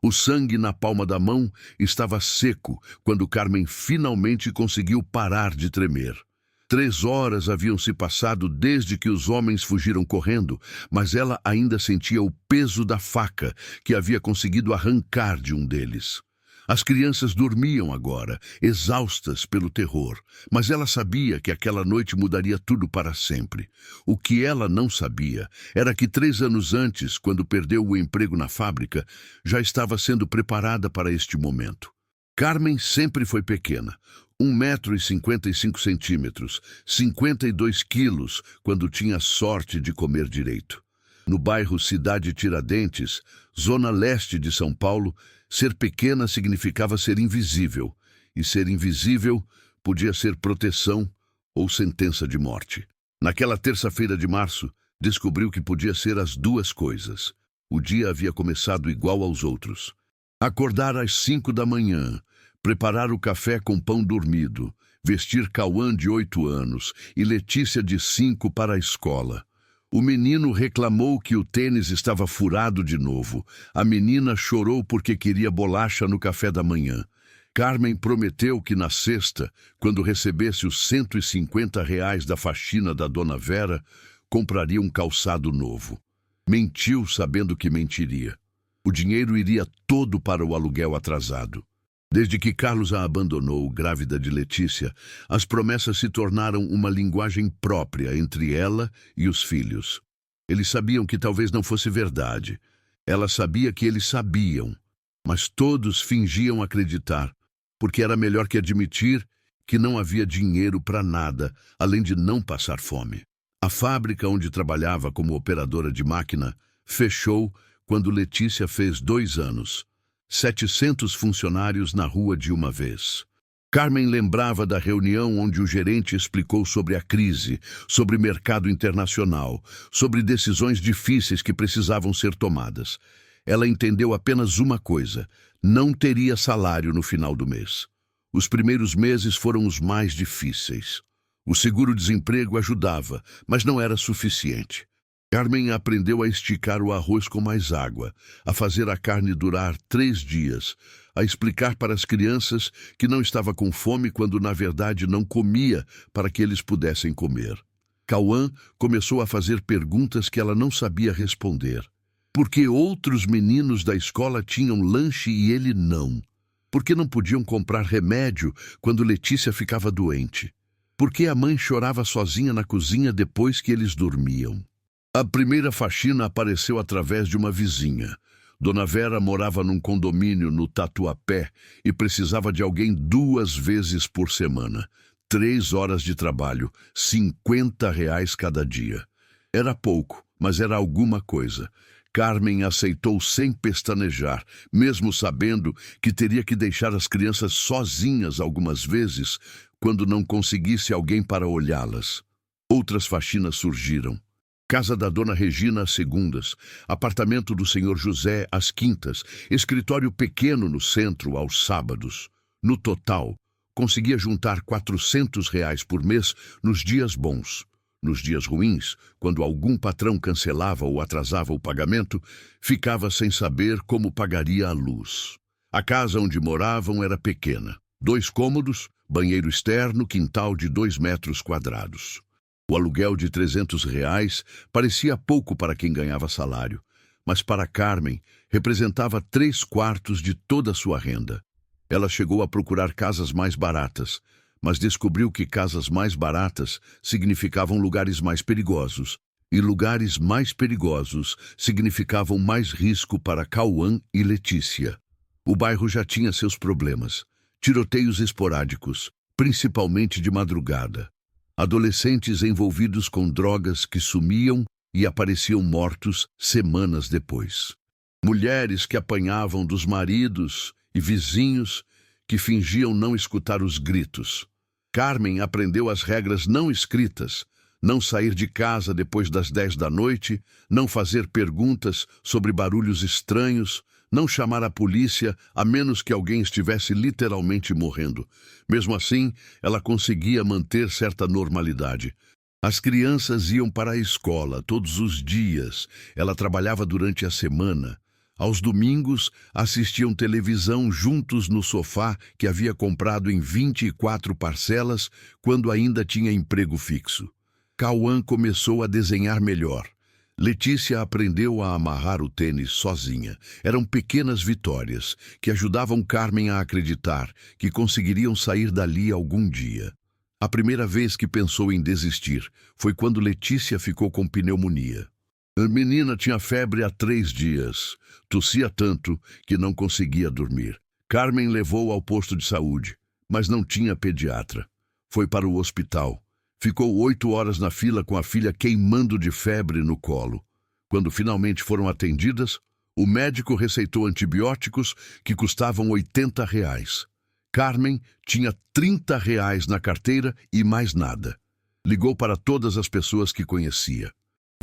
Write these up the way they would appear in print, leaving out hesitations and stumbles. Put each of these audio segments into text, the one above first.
O sangue na palma da mão estava seco quando Carmen finalmente conseguiu parar de tremer. 3 horas haviam se passado desde que os homens fugiram correndo, mas ela ainda sentia o peso da faca que havia conseguido arrancar de um deles. As crianças dormiam agora, exaustas pelo terror, mas ela sabia que aquela noite mudaria tudo para sempre. O que ela não sabia era que 3 anos antes, quando perdeu o emprego na fábrica, já estava sendo preparada para este momento. Carmen sempre foi pequena, 1,55 m, 52 quilos, quando tinha sorte de comer direito. No bairro Cidade Tiradentes, zona leste de São Paulo, ser pequena significava ser invisível, e ser invisível podia ser proteção ou sentença de morte. Naquela terça-feira de março, descobriu que podia ser as duas coisas. O dia havia começado igual aos outros. Acordar às 5 da manhã, preparar o café com pão dormido, vestir Cauã de 8 anos e Letícia de 5 para a escola. O menino reclamou que o tênis estava furado de novo. A menina chorou porque queria bolacha no café da manhã. Carmen prometeu que na sexta, quando recebesse os R$ 150 da faxina da Dona Vera, compraria um calçado novo. Mentiu sabendo que mentiria. O dinheiro iria todo para o aluguel atrasado. Desde que Carlos a abandonou, grávida de Letícia, as promessas se tornaram uma linguagem própria entre ela e os filhos. Eles sabiam que talvez não fosse verdade. Ela sabia que eles sabiam, mas todos fingiam acreditar, porque era melhor que admitir que não havia dinheiro para nada, além de não passar fome. A fábrica onde trabalhava como operadora de máquina fechou quando Letícia fez 2 anos. 700 funcionários na rua de uma vez. Carmen lembrava da reunião onde o gerente explicou sobre a crise, sobre mercado internacional, sobre decisões difíceis que precisavam ser tomadas. Ela entendeu apenas uma coisa: não teria salário no final do mês. Os primeiros meses foram os mais difíceis. O seguro-desemprego ajudava, mas não era suficiente. Carmen aprendeu a esticar o arroz com mais água, a fazer a carne durar 3 dias, a explicar para as crianças que não estava com fome quando na verdade não comia para que eles pudessem comer. Cauã começou a fazer perguntas que ela não sabia responder. Por que outros meninos da escola tinham lanche e ele não? Por que não podiam comprar remédio quando Letícia ficava doente? Por que a mãe chorava sozinha na cozinha depois que eles dormiam? A primeira faxina apareceu através de uma vizinha. Dona Vera morava num condomínio no Tatuapé e precisava de alguém 2 vezes por semana. 3 horas de trabalho, R$ 50 cada dia. Era pouco, mas era alguma coisa. Carmen aceitou sem pestanejar, mesmo sabendo que teria que deixar as crianças sozinhas algumas vezes, quando não conseguisse alguém para olhá-las. Outras faxinas surgiram. Casa da Dona Regina às segundas, apartamento do Senhor José às quintas, escritório pequeno no centro aos sábados. No total, conseguia juntar R$ 400 por mês nos dias bons. Nos dias ruins, quando algum patrão cancelava ou atrasava o pagamento, ficava sem saber como pagaria a luz. A casa onde moravam era pequena. 2 cômodos, banheiro externo, quintal de 2 metros quadrados. O aluguel de R$ 300 parecia pouco para quem ganhava salário, mas para Carmen representava 3/4 de toda a sua renda. Ela chegou a procurar casas mais baratas, mas descobriu que casas mais baratas significavam lugares mais perigosos, e lugares mais perigosos significavam mais risco para Cauã e Letícia. O bairro já tinha seus problemas, tiroteios esporádicos, principalmente de madrugada. Adolescentes envolvidos com drogas que sumiam e apareciam mortos semanas depois. Mulheres que apanhavam dos maridos e vizinhos que fingiam não escutar os gritos. Carmen aprendeu as regras não escritas: não sair de casa depois das 10 da noite, não fazer perguntas sobre barulhos estranhos, não chamar a polícia a menos que alguém estivesse literalmente morrendo. Mesmo assim, ela conseguia manter certa normalidade. As crianças iam para a escola todos os dias. Ela trabalhava durante a semana. Aos domingos, assistiam televisão juntos no sofá que havia comprado em 24 parcelas quando ainda tinha emprego fixo. Cauã começou a desenhar melhor. Letícia aprendeu a amarrar o tênis sozinha. Eram pequenas vitórias que ajudavam Carmen a acreditar que conseguiriam sair dali algum dia. A primeira vez que pensou em desistir foi quando Letícia ficou com pneumonia. A menina tinha febre há 3 dias. Tossia tanto que não conseguia dormir. Carmen levou ao posto de saúde, mas não tinha pediatra. Foi para o hospital. Ficou 8 horas na fila com a filha queimando de febre no colo. Quando finalmente foram atendidas, o médico receitou antibióticos que custavam R$ 80. Carmen tinha R$ 30 na carteira e mais nada. Ligou para todas as pessoas que conhecia.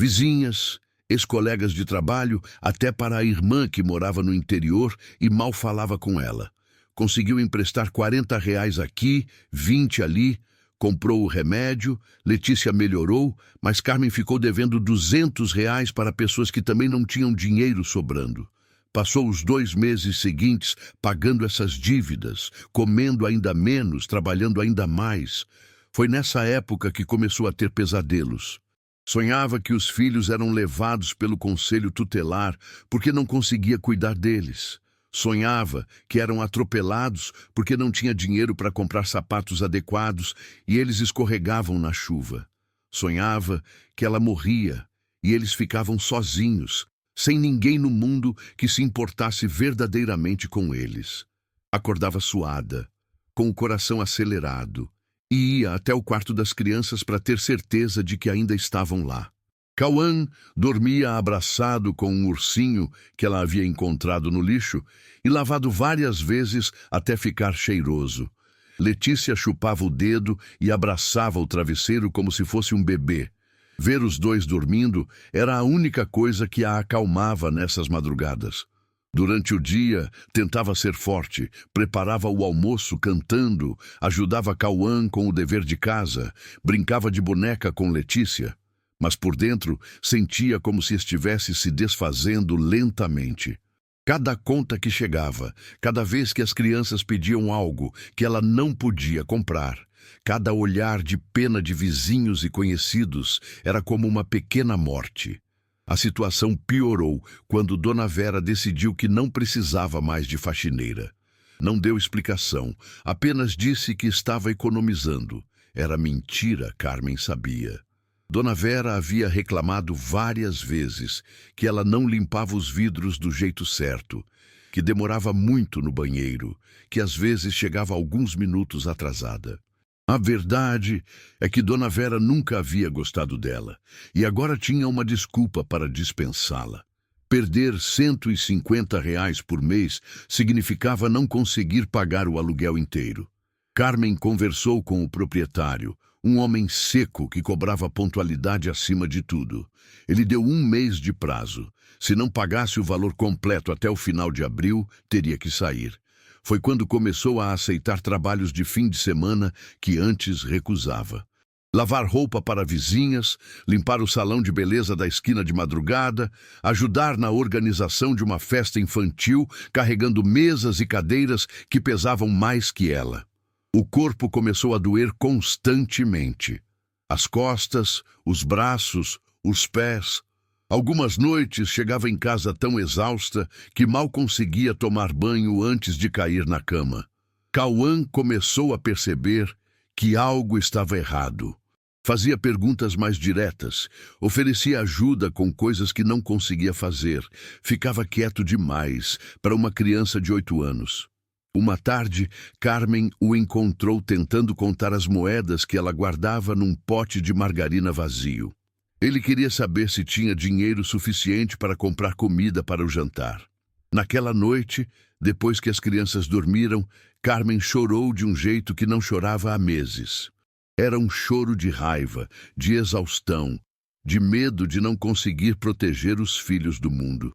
Vizinhas, ex-colegas de trabalho, até para a irmã que morava no interior e mal falava com ela. Conseguiu emprestar R$ 40 aqui, 20 ali, comprou o remédio, Letícia melhorou, mas Carmen ficou devendo R$ 200 para pessoas que também não tinham dinheiro sobrando. Passou os 2 meses seguintes pagando essas dívidas, comendo ainda menos, trabalhando ainda mais. Foi nessa época que começou a ter pesadelos. Sonhava que os filhos eram levados pelo conselho tutelar porque não conseguia cuidar deles. Sonhava que eram atropelados porque não tinha dinheiro para comprar sapatos adequados e eles escorregavam na chuva. Sonhava que ela morria e eles ficavam sozinhos, sem ninguém no mundo que se importasse verdadeiramente com eles. Acordava suada, com o coração acelerado, e ia até o quarto das crianças para ter certeza de que ainda estavam lá. Cauã dormia abraçado com um ursinho que ela havia encontrado no lixo e lavado várias vezes até ficar cheiroso. Letícia chupava o dedo e abraçava o travesseiro como se fosse um bebê. Ver os dois dormindo era a única coisa que a acalmava nessas madrugadas. Durante o dia, tentava ser forte, preparava o almoço cantando, ajudava Cauã com o dever de casa, brincava de boneca com Letícia. Mas por dentro sentia como se estivesse se desfazendo lentamente. Cada conta que chegava, cada vez que as crianças pediam algo que ela não podia comprar, cada olhar de pena de vizinhos e conhecidos era como uma pequena morte. A situação piorou quando Dona Vera decidiu que não precisava mais de faxineira. Não deu explicação, apenas disse que estava economizando. Era mentira, Carmen sabia. Dona Vera havia reclamado várias vezes que ela não limpava os vidros do jeito certo, que demorava muito no banheiro, que às vezes chegava alguns minutos atrasada. A verdade é que Dona Vera nunca havia gostado dela e agora tinha uma desculpa para dispensá-la. Perder R$ 150 por mês significava não conseguir pagar o aluguel inteiro. Carmen conversou com o proprietário, um homem seco que cobrava pontualidade acima de tudo. Ele deu 1 mês de prazo. Se não pagasse o valor completo até o final de abril, teria que sair. Foi quando começou a aceitar trabalhos de fim de semana que antes recusava. Lavar roupa para vizinhas, limpar o salão de beleza da esquina de madrugada, ajudar na organização de uma festa infantil, carregando mesas e cadeiras que pesavam mais que ela. O corpo começou a doer constantemente. As costas, os braços, os pés. Algumas noites chegava em casa tão exausta que mal conseguia tomar banho antes de cair na cama. Cauã começou a perceber que algo estava errado. Fazia perguntas mais diretas, oferecia ajuda com coisas que não conseguia fazer, ficava quieto demais para uma criança de 8 anos. Uma tarde, Carmen o encontrou tentando contar as moedas que ela guardava num pote de margarina vazio. Ele queria saber se tinha dinheiro suficiente para comprar comida para o jantar. Naquela noite, depois que as crianças dormiram, Carmen chorou de um jeito que não chorava há meses. Era um choro de raiva, de exaustão, de medo de não conseguir proteger os filhos do mundo.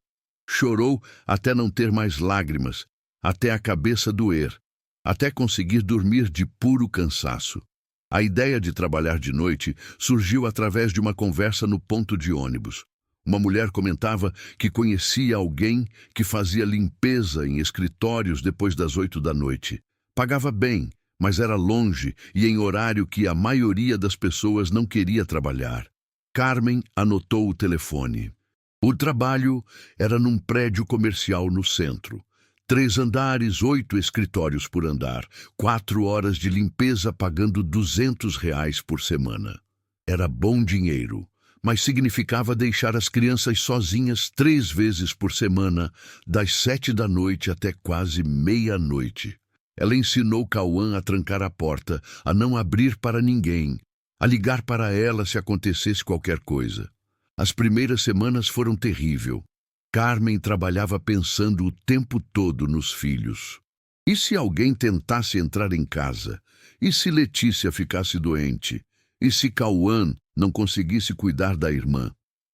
Chorou até não ter mais lágrimas, até a cabeça doer, até conseguir dormir de puro cansaço. A ideia de trabalhar de noite surgiu através de uma conversa no ponto de ônibus. Uma mulher comentava que conhecia alguém que fazia limpeza em escritórios depois das 8 da noite. Pagava bem, mas era longe e em horário que a maioria das pessoas não queria trabalhar. Carmen anotou o telefone. O trabalho era num prédio comercial no centro. 3 andares, 8 escritórios por andar, 4 horas de limpeza pagando R$ 200 por semana. Era bom dinheiro, mas significava deixar as crianças sozinhas 3 vezes por semana, das 7 da noite até quase meia-noite. Ela ensinou Cauã a trancar a porta, a não abrir para ninguém, a ligar para ela se acontecesse qualquer coisa. As primeiras semanas foram terríveis. Carmen trabalhava pensando o tempo todo nos filhos. E se alguém tentasse entrar em casa? E se Letícia ficasse doente? E se Cauã não conseguisse cuidar da irmã?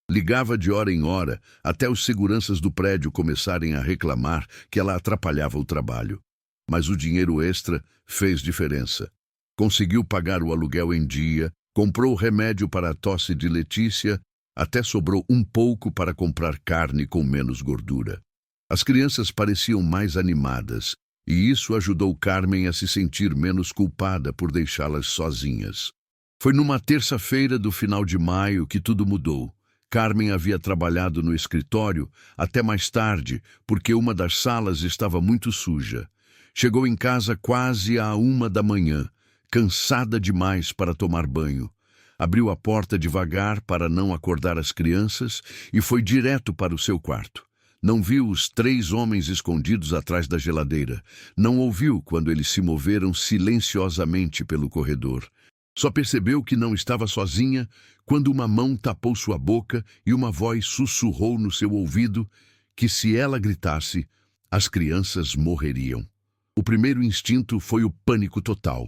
Ligava de hora em hora, até os seguranças do prédio começarem a reclamar que ela atrapalhava o trabalho. Mas o dinheiro extra fez diferença. Conseguiu pagar o aluguel em dia, comprou remédio para a tosse de Letícia, até sobrou um pouco para comprar carne com menos gordura. As crianças pareciam mais animadas, e isso ajudou Carmen a se sentir menos culpada por deixá-las sozinhas. Foi numa terça-feira do final de maio que tudo mudou. Carmen havia trabalhado no escritório até mais tarde, porque uma das salas estava muito suja. Chegou em casa quase à 1 da manhã, cansada demais para tomar banho. Abriu a porta devagar para não acordar as crianças e foi direto para o seu quarto. Não viu os 3 homens escondidos atrás da geladeira. Não ouviu quando eles se moveram silenciosamente pelo corredor. Só percebeu que não estava sozinha quando uma mão tapou sua boca e uma voz sussurrou no seu ouvido que se ela gritasse, as crianças morreriam. O primeiro instinto foi o pânico total.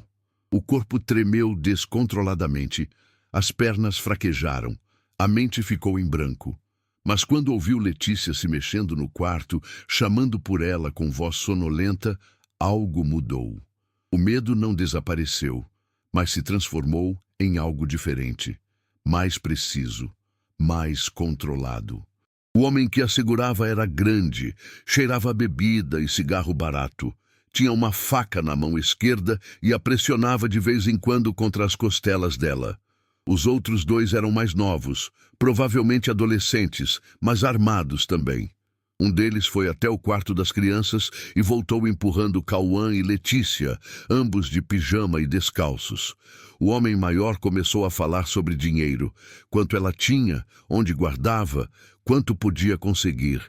O corpo tremeu descontroladamente. As pernas fraquejaram, a mente ficou em branco. Mas quando ouviu Letícia se mexendo no quarto, chamando por ela com voz sonolenta, algo mudou. O medo não desapareceu, mas se transformou em algo diferente, mais preciso, mais controlado. O homem que a segurava era grande, cheirava a bebida e cigarro barato. Tinha uma faca na mão esquerda e a pressionava de vez em quando contra as costelas dela. Os outros 2 eram mais novos, provavelmente adolescentes, mas armados também. Um deles foi até o quarto das crianças e voltou empurrando Cauã e Letícia, ambos de pijama e descalços. O homem maior começou a falar sobre dinheiro, quanto ela tinha, onde guardava, quanto podia conseguir.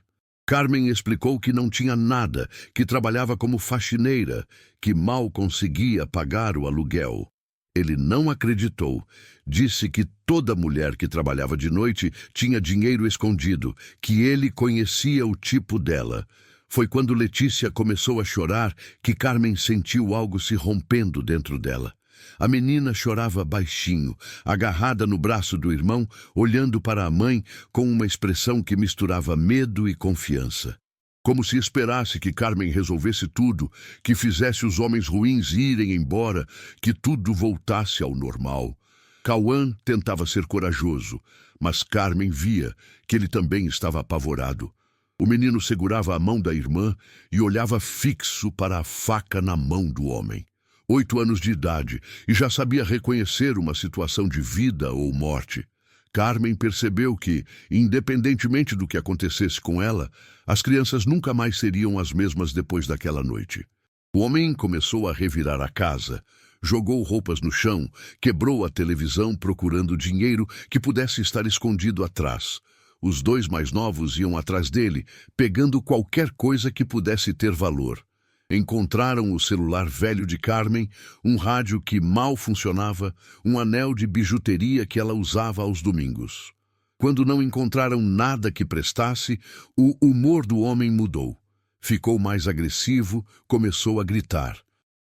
Carmen explicou que não tinha nada, que trabalhava como faxineira, que mal conseguia pagar o aluguel. Ele não acreditou. Disse que toda mulher que trabalhava de noite tinha dinheiro escondido, que ele conhecia o tipo dela. Foi quando Letícia começou a chorar que Carmen sentiu algo se rompendo dentro dela. A menina chorava baixinho, agarrada no braço do irmão, olhando para a mãe com uma expressão que misturava medo e confiança. Como se esperasse que Carmen resolvesse tudo, que fizesse os homens ruins irem embora, que tudo voltasse ao normal. Cauã tentava ser corajoso, mas Carmen via que ele também estava apavorado. O menino segurava a mão da irmã e olhava fixo para a faca na mão do homem. 8 anos de idade e já sabia reconhecer uma situação de vida ou morte. Carmen percebeu que, independentemente do que acontecesse com ela, as crianças nunca mais seriam as mesmas depois daquela noite. O homem começou a revirar a casa, jogou roupas no chão, quebrou a televisão procurando dinheiro que pudesse estar escondido atrás. Os 2 mais novos iam atrás dele, pegando qualquer coisa que pudesse ter valor. Encontraram o celular velho de Carmen, um rádio que mal funcionava, um anel de bijuteria que ela usava aos domingos. Quando não encontraram nada que prestasse, o humor do homem mudou. Ficou mais agressivo, começou a gritar.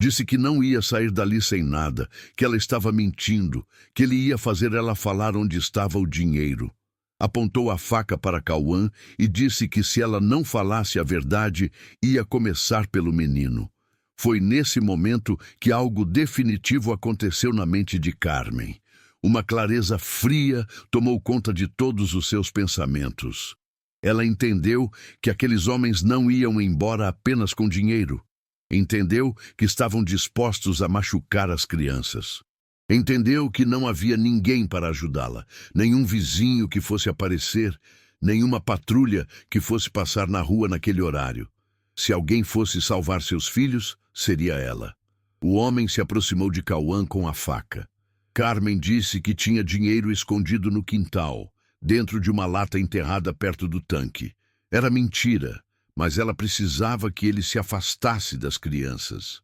Disse que não ia sair dali sem nada, que ela estava mentindo, que ele ia fazer ela falar onde estava o dinheiro. Apontou a faca para Cauã e disse que se ela não falasse a verdade, ia começar pelo menino. Foi nesse momento que algo definitivo aconteceu na mente de Carmen. Uma clareza fria tomou conta de todos os seus pensamentos. Ela entendeu que aqueles homens não iam embora apenas com dinheiro. Entendeu que estavam dispostos a machucar as crianças. Entendeu que não havia ninguém para ajudá-la, nenhum vizinho que fosse aparecer, nenhuma patrulha que fosse passar na rua naquele horário. Se alguém fosse salvar seus filhos, seria ela. O homem se aproximou de Cauã com a faca. Carmen disse que tinha dinheiro escondido no quintal, dentro de uma lata enterrada perto do tanque. Era mentira, mas ela precisava que ele se afastasse das crianças.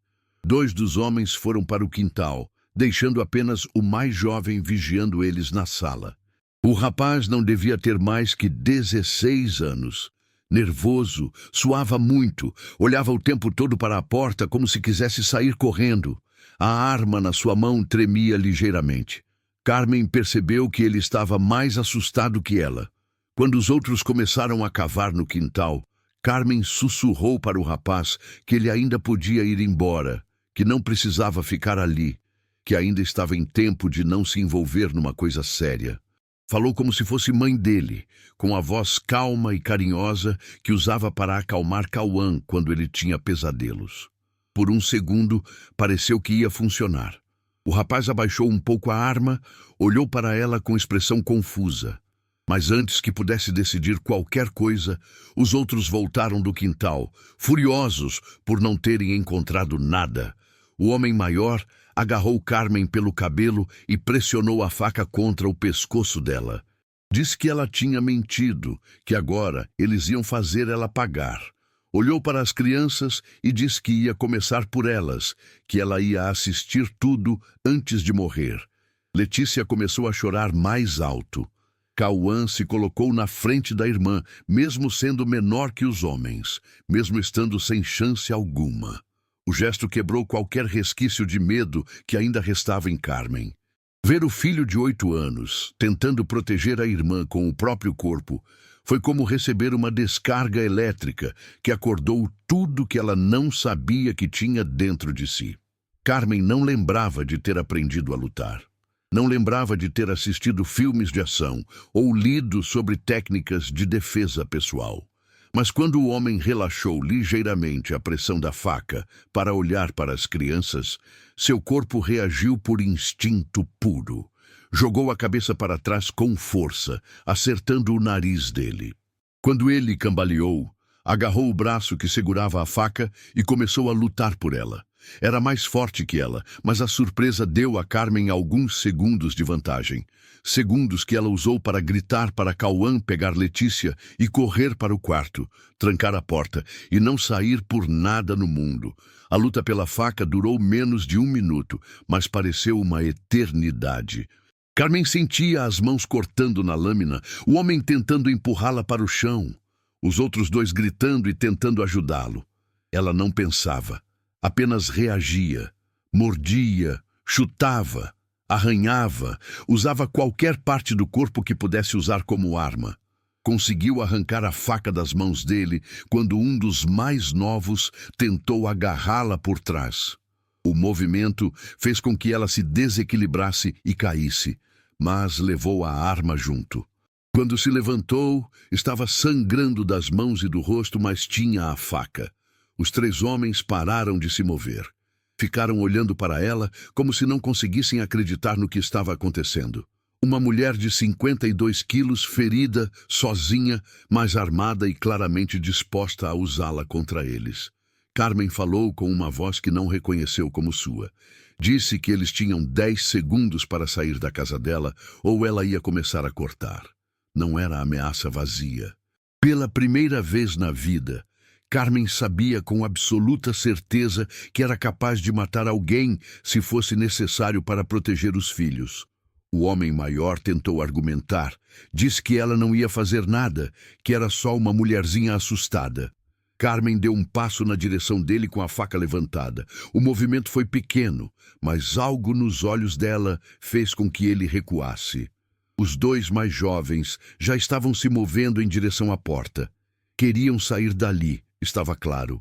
2 dos homens foram para o quintal, deixando apenas o mais jovem vigiando eles na sala. O rapaz não devia ter mais que 16 anos. Nervoso, suava muito, olhava o tempo todo para a porta como se quisesse sair correndo. A arma na sua mão tremia ligeiramente. Carmen percebeu que ele estava mais assustado que ela. Quando os outros começaram a cavar no quintal, Carmen sussurrou para o rapaz que ele ainda podia ir embora, que não precisava ficar ali, que ainda estava em tempo de não se envolver numa coisa séria. Falou como se fosse mãe dele, com a voz calma e carinhosa que usava para acalmar Cauã quando ele tinha pesadelos. Por um segundo, pareceu que ia funcionar. O rapaz abaixou um pouco a arma, olhou para ela com expressão confusa. Mas antes que pudesse decidir qualquer coisa, os outros voltaram do quintal, furiosos por não terem encontrado nada. O homem maior agarrou Carmen pelo cabelo e pressionou a faca contra o pescoço dela. Disse que ela tinha mentido, que agora eles iam fazer ela pagar. Olhou para as crianças e disse que ia começar por elas, que ela ia assistir tudo antes de morrer. Letícia começou a chorar mais alto. Cauã se colocou na frente da irmã, mesmo sendo menor que os homens, mesmo estando sem chance alguma. O gesto quebrou qualquer resquício de medo que ainda restava em Carmen. Ver o filho de 8 anos tentando proteger a irmã com o próprio corpo foi como receber uma descarga elétrica que acordou tudo que ela não sabia que tinha dentro de si. Carmen não lembrava de ter aprendido a lutar. Não lembrava de ter assistido filmes de ação ou lido sobre técnicas de defesa pessoal. Mas quando o homem relaxou ligeiramente a pressão da faca para olhar para as crianças, seu corpo reagiu por instinto puro. Jogou a cabeça para trás com força, acertando o nariz dele. Quando ele cambaleou, agarrou o braço que segurava a faca e começou a lutar por ela. Era mais forte que ela, mas a surpresa deu a Carmen alguns segundos de vantagem. Segundos que ela usou para gritar para Cauã pegar Letícia e correr para o quarto, trancar a porta e não sair por nada no mundo. A luta pela faca durou menos de 1 minuto, mas pareceu uma eternidade. Carmen sentia as mãos cortando na lâmina, o homem tentando empurrá-la para o chão, os outros 2 gritando e tentando ajudá-lo. Ela não pensava, apenas reagia, mordia, chutava, arranhava, usava qualquer parte do corpo que pudesse usar como arma. Conseguiu arrancar a faca das mãos dele quando um dos mais novos tentou agarrá-la por trás. O movimento fez com que ela se desequilibrasse e caísse, mas levou a arma junto. Quando se levantou, estava sangrando das mãos e do rosto, mas tinha a faca. Os 3 homens pararam de se mover. Ficaram olhando para ela como se não conseguissem acreditar no que estava acontecendo. Uma mulher de 52 quilos, ferida, sozinha, mas armada e claramente disposta a usá-la contra eles. Carmen falou com uma voz que não reconheceu como sua. Disse que eles tinham 10 segundos para sair da casa dela ou ela ia começar a cortar. Não era ameaça vazia. Pela primeira vez na vida, Carmen sabia com absoluta certeza que era capaz de matar alguém se fosse necessário para proteger os filhos. O homem maior tentou argumentar. Disse que ela não ia fazer nada, que era só uma mulherzinha assustada. Carmen deu um passo na direção dele com a faca levantada. O movimento foi pequeno, mas algo nos olhos dela fez com que ele recuasse. Os 2 mais jovens já estavam se movendo em direção à porta. Queriam sair dali, estava claro.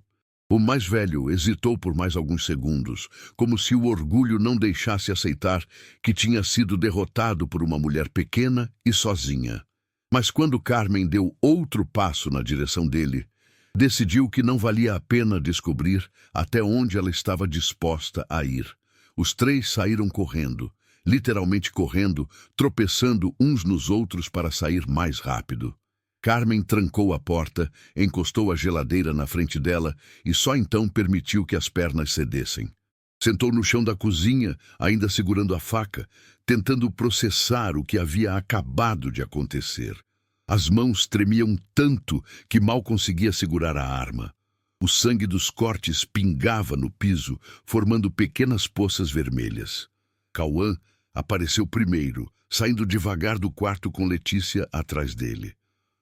O mais velho hesitou por mais alguns segundos, como se o orgulho não deixasse aceitar que tinha sido derrotado por uma mulher pequena e sozinha. Mas quando Carmen deu outro passo na direção dele, decidiu que não valia a pena descobrir até onde ela estava disposta a ir. Os três saíram correndo, literalmente correndo, tropeçando uns nos outros para sair mais rápido. Carmen trancou a porta, encostou a geladeira na frente dela e só então permitiu que as pernas cedessem. Sentou no chão da cozinha, ainda segurando a faca, tentando processar o que havia acabado de acontecer. As mãos tremiam tanto que mal conseguia segurar a arma. O sangue dos cortes pingava no piso, formando pequenas poças vermelhas. Cauã apareceu primeiro, saindo devagar do quarto com Letícia atrás dele.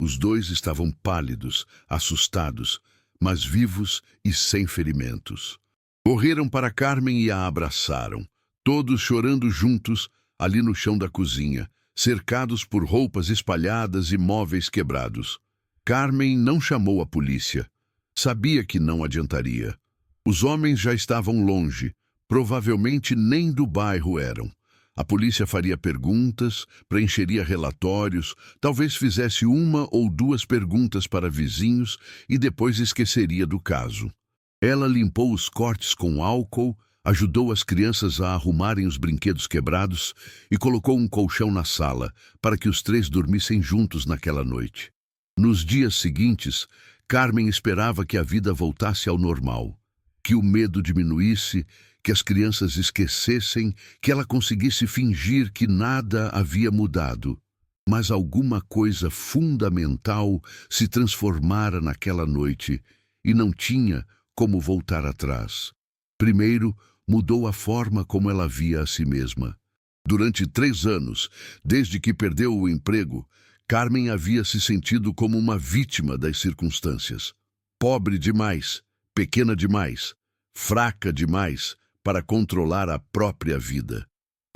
Os dois estavam pálidos, assustados, mas vivos e sem ferimentos. Correram para Carmen e a abraçaram, todos chorando juntos ali no chão da cozinha, cercados por roupas espalhadas e móveis quebrados. Carmen não chamou a polícia. Sabia que não adiantaria. Os homens já estavam longe, provavelmente nem do bairro eram. A polícia faria perguntas, preencheria relatórios, talvez fizesse uma ou duas perguntas para vizinhos e depois esqueceria do caso. Ela limpou os cortes com álcool, ajudou as crianças a arrumarem os brinquedos quebrados e colocou um colchão na sala para que os três dormissem juntos naquela noite. Nos dias seguintes, Carmen esperava que a vida voltasse ao normal, que o medo diminuísse, que as crianças esquecessem, que ela conseguisse fingir que nada havia mudado. Mas alguma coisa fundamental se transformara naquela noite e não tinha como voltar atrás. Primeiro, mudou a forma como ela via a si mesma. Durante 3 anos, desde que perdeu o emprego, Carmen havia se sentido como uma vítima das circunstâncias. Pobre demais, pequena demais, fraca demais para controlar a própria vida.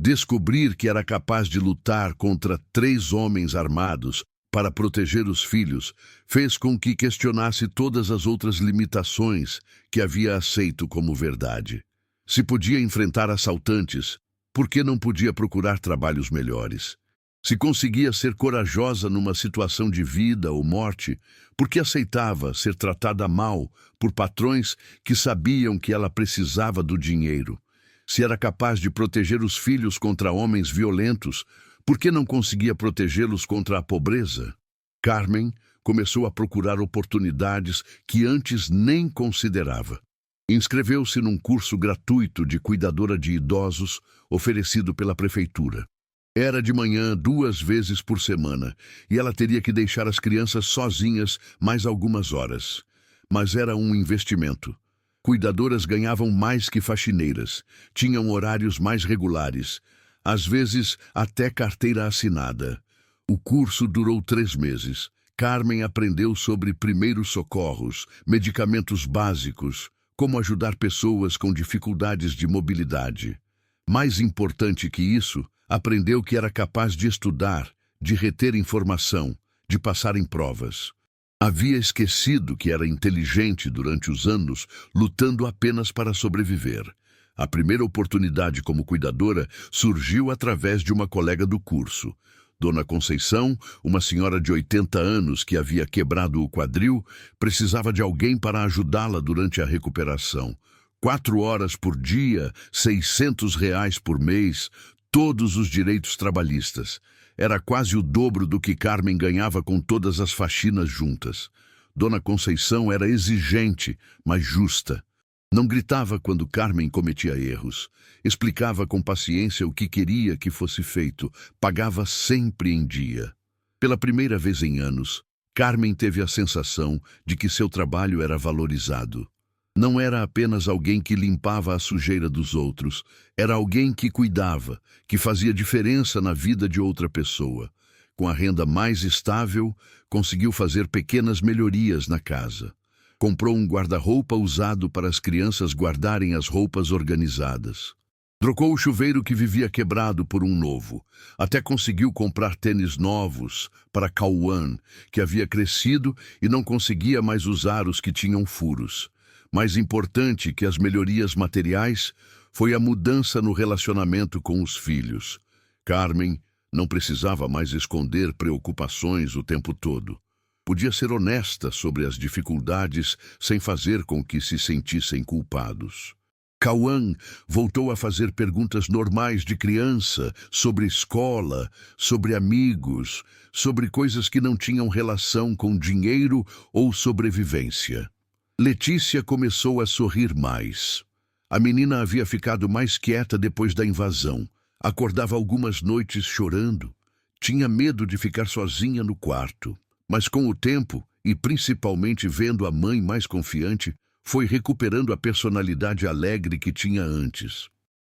Descobrir que era capaz de lutar contra 3 homens armados para proteger os filhos fez com que questionasse todas as outras limitações que havia aceito como verdade. Se podia enfrentar assaltantes, por que não podia procurar trabalhos melhores? Se conseguia ser corajosa numa situação de vida ou morte, por que aceitava ser tratada mal por patrões que sabiam que ela precisava do dinheiro? Se era capaz de proteger os filhos contra homens violentos, por que não conseguia protegê-los contra a pobreza? Carmen começou a procurar oportunidades que antes nem considerava. Inscreveu-se num curso gratuito de cuidadora de idosos oferecido pela prefeitura. Era de manhã 2 vezes por semana e ela teria que deixar as crianças sozinhas mais algumas horas. Mas era um investimento. Cuidadoras ganhavam mais que faxineiras, tinham horários mais regulares, às vezes até carteira assinada. O curso durou 3 meses. Carmen aprendeu sobre primeiros socorros, medicamentos básicos, como ajudar pessoas com dificuldades de mobilidade. Mais importante que isso, aprendeu que era capaz de estudar, de reter informação, de passar em provas. Havia esquecido que era inteligente durante os anos, lutando apenas para sobreviver. A primeira oportunidade como cuidadora surgiu através de uma colega do curso. Dona Conceição, uma senhora de 80 anos que havia quebrado o quadril, precisava de alguém para ajudá-la durante a recuperação. 4 horas por dia, R$ 600 por mês, todos os direitos trabalhistas. Era quase o dobro do que Carmen ganhava com todas as faxinas juntas. Dona Conceição era exigente, mas justa. Não gritava quando Carmen cometia erros. Explicava com paciência o que queria que fosse feito. Pagava sempre em dia. Pela primeira vez em anos, Carmen teve a sensação de que seu trabalho era valorizado. Não era apenas alguém que limpava a sujeira dos outros, era alguém que cuidava, que fazia diferença na vida de outra pessoa. Com a renda mais estável, conseguiu fazer pequenas melhorias na casa. Comprou um guarda-roupa usado para as crianças guardarem as roupas organizadas. Trocou o chuveiro que vivia quebrado por um novo. Até conseguiu comprar tênis novos para Cauã, que havia crescido e não conseguia mais usar os que tinham furos. Mais importante que as melhorias materiais foi a mudança no relacionamento com os filhos. Carmen não precisava mais esconder preocupações o tempo todo. Podia ser honesta sobre as dificuldades sem fazer com que se sentissem culpados. Cauã voltou a fazer perguntas normais de criança, sobre escola, sobre amigos, sobre coisas que não tinham relação com dinheiro ou sobrevivência. Letícia começou a sorrir mais. A menina havia ficado mais quieta depois da invasão. Acordava algumas noites chorando. Tinha medo de ficar sozinha no quarto. Mas com o tempo, e principalmente vendo a mãe mais confiante, foi recuperando a personalidade alegre que tinha antes.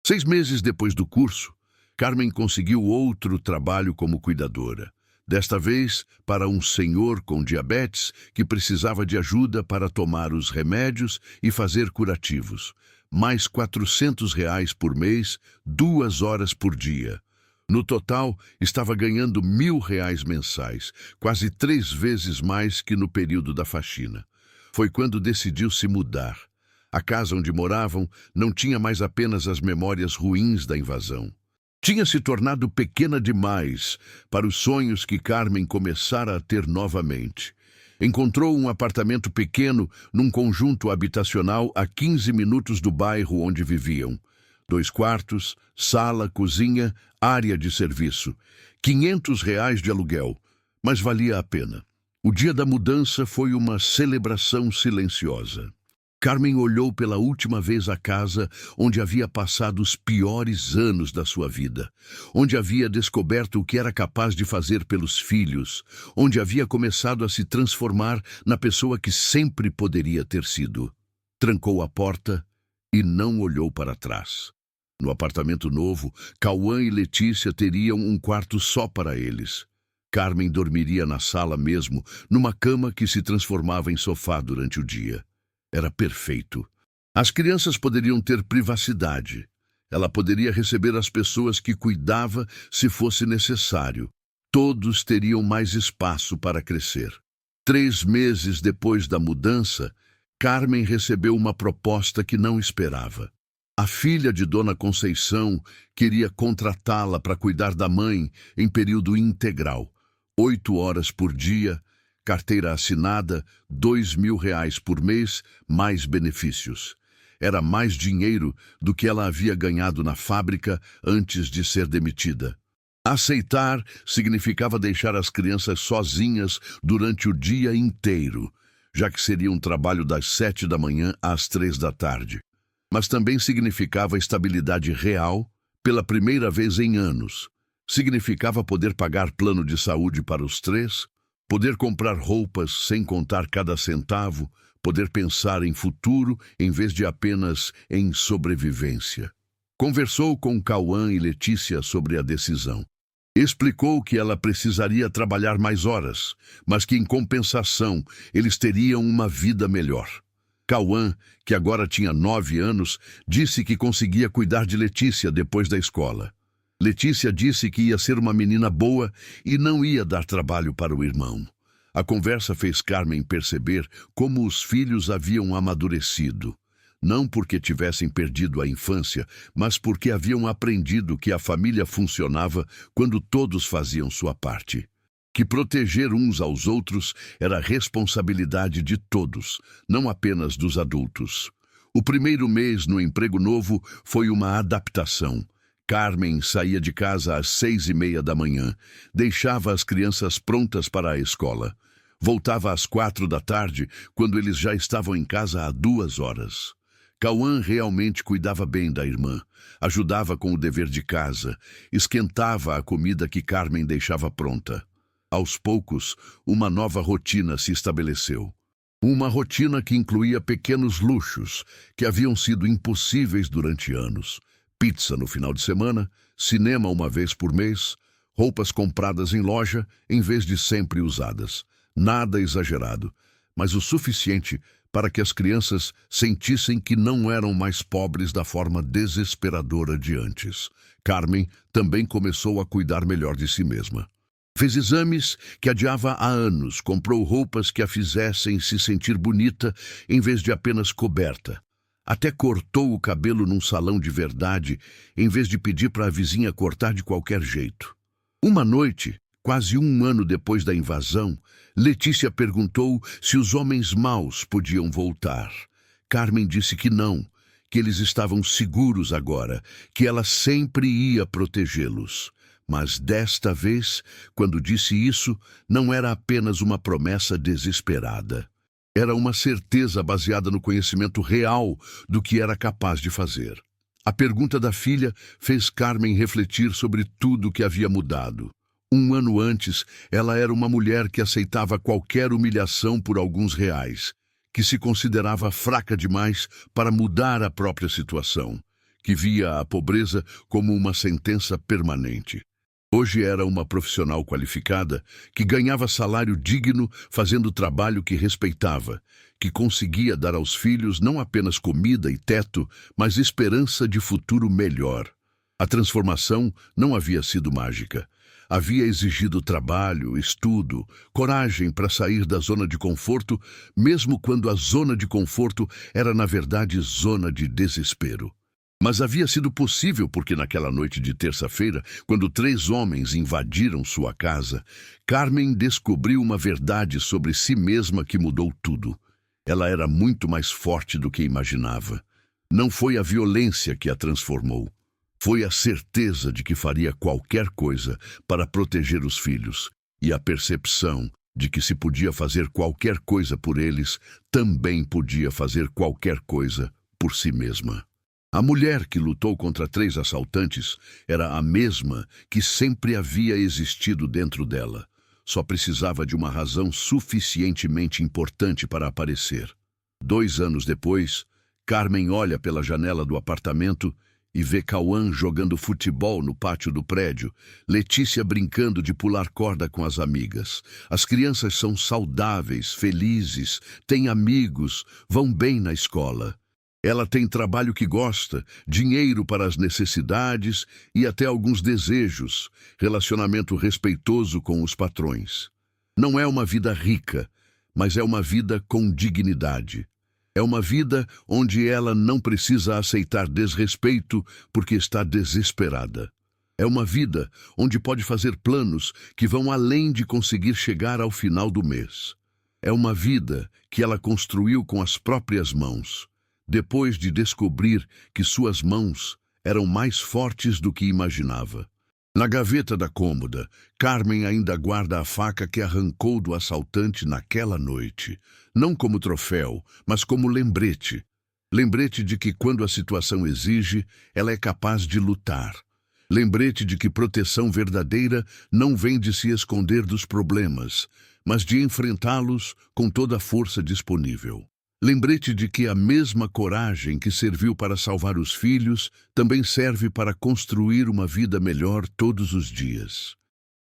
6 meses depois do curso, Carmen conseguiu outro trabalho como cuidadora. Desta vez, para um senhor com diabetes que precisava de ajuda para tomar os remédios e fazer curativos. Mais R$ 400 por mês, 2 horas por dia. No total, estava ganhando R$ 1.000 mensais, quase 3 vezes mais que no período da faxina. Foi quando decidiu se mudar. A casa onde moravam não tinha mais apenas as memórias ruins da invasão. Tinha se tornado pequena demais para os sonhos que Carmen começara a ter novamente. Encontrou um apartamento pequeno num conjunto habitacional a 15 minutos do bairro onde viviam. 2 quartos, sala, cozinha, área de serviço. R$ 500 de aluguel, mas valia a pena. O dia da mudança foi uma celebração silenciosa. Carmen olhou pela última vez a casa onde havia passado os piores anos da sua vida, onde havia descoberto o que era capaz de fazer pelos filhos, onde havia começado a se transformar na pessoa que sempre poderia ter sido. Trancou a porta e não olhou para trás. No apartamento novo, Cauã e Letícia teriam um quarto só para eles. Carmen dormiria na sala mesmo, numa cama que se transformava em sofá durante o dia. Era perfeito. As crianças poderiam ter privacidade. Ela poderia receber as pessoas que cuidava se fosse necessário. Todos teriam mais espaço para crescer. 3 meses depois da mudança, Carmen recebeu uma proposta que não esperava. A filha de Dona Conceição queria contratá-la para cuidar da mãe em período integral. 8 horas por dia, carteira assinada, R$ 2.000 por mês, mais benefícios. Era mais dinheiro do que ela havia ganhado na fábrica antes de ser demitida. Aceitar significava deixar as crianças sozinhas durante o dia inteiro, já que seria um trabalho das 7 da manhã às 3 da tarde. Mas também significava estabilidade real pela primeira vez em anos. Significava poder pagar plano de saúde para os 3, poder comprar roupas sem contar cada centavo, poder pensar em futuro em vez de apenas em sobrevivência. Conversou com Cauã e Letícia sobre a decisão. Explicou que ela precisaria trabalhar mais horas, mas que em compensação eles teriam uma vida melhor. Cauã, que agora tinha 9 anos, disse que conseguia cuidar de Letícia depois da escola. Letícia disse que ia ser uma menina boa e não ia dar trabalho para o irmão. A conversa fez Carmen perceber como os filhos haviam amadurecido. Não porque tivessem perdido a infância, mas porque haviam aprendido que a família funcionava quando todos faziam sua parte. Que proteger uns aos outros era responsabilidade de todos, não apenas dos adultos. O primeiro mês no emprego novo foi uma adaptação. Carmen saía de casa às 6:30 da manhã, deixava as crianças prontas para a escola. Voltava às 4 da tarde, quando eles já estavam em casa há 2 horas. Cauã realmente cuidava bem da irmã, ajudava com o dever de casa, esquentava a comida que Carmen deixava pronta. Aos poucos, uma nova rotina se estabeleceu. Uma rotina que incluía pequenos luxos que haviam sido impossíveis durante anos. Pizza no final de semana, cinema uma vez por mês, roupas compradas em loja em vez de sempre usadas. Nada exagerado, mas o suficiente para que as crianças sentissem que não eram mais pobres da forma desesperadora de antes. Carmen também começou a cuidar melhor de si mesma. Fez exames que adiava há anos, comprou roupas que a fizessem se sentir bonita em vez de apenas coberta. Até cortou o cabelo num salão de verdade, em vez de pedir para a vizinha cortar de qualquer jeito. Uma noite, quase um ano depois da invasão, Letícia perguntou se os homens maus podiam voltar. Carmen disse que não, que eles estavam seguros agora, que ela sempre ia protegê-los. Mas desta vez, quando disse isso, não era apenas uma promessa desesperada. Era uma certeza baseada no conhecimento real do que era capaz de fazer. A pergunta da filha fez Carmen refletir sobre tudo o que havia mudado. Um ano antes, ela era uma mulher que aceitava qualquer humilhação por alguns reais, que se considerava fraca demais para mudar a própria situação, que via a pobreza como uma sentença permanente. Hoje era uma profissional qualificada que ganhava salário digno fazendo trabalho que respeitava, que conseguia dar aos filhos não apenas comida e teto, mas esperança de futuro melhor. A transformação não havia sido mágica. Havia exigido trabalho, estudo, coragem para sair da zona de conforto, mesmo quando a zona de conforto era, na verdade, zona de desespero. Mas havia sido possível porque naquela noite de terça-feira, quando 3 homens invadiram sua casa, Carmen descobriu uma verdade sobre si mesma que mudou tudo. Ela era muito mais forte do que imaginava. Não foi a violência que a transformou. Foi a certeza de que faria qualquer coisa para proteger os filhos e a percepção de que se podia fazer qualquer coisa por eles, também podia fazer qualquer coisa por si mesma. A mulher que lutou contra 3 assaltantes era a mesma que sempre havia existido dentro dela. Só precisava de uma razão suficientemente importante para aparecer. 2 anos depois, Carmen olha pela janela do apartamento e vê Cauã jogando futebol no pátio do prédio, Letícia brincando de pular corda com as amigas. As crianças são saudáveis, felizes, têm amigos, vão bem na escola. Ela tem trabalho que gosta, dinheiro para as necessidades e até alguns desejos, relacionamento respeitoso com os patrões. Não é uma vida rica, mas é uma vida com dignidade. É uma vida onde ela não precisa aceitar desrespeito porque está desesperada. É uma vida onde pode fazer planos que vão além de conseguir chegar ao final do mês. É uma vida que ela construiu com as próprias mãos, depois de descobrir que suas mãos eram mais fortes do que imaginava. Na gaveta da cômoda, Carmen ainda guarda a faca que arrancou do assaltante naquela noite, não como troféu, mas como lembrete. Lembrete de que quando a situação exige, ela é capaz de lutar. Lembrete de que proteção verdadeira não vem de se esconder dos problemas, mas de enfrentá-los com toda a força disponível. Lembrete de que a mesma coragem que serviu para salvar os filhos também serve para construir uma vida melhor todos os dias.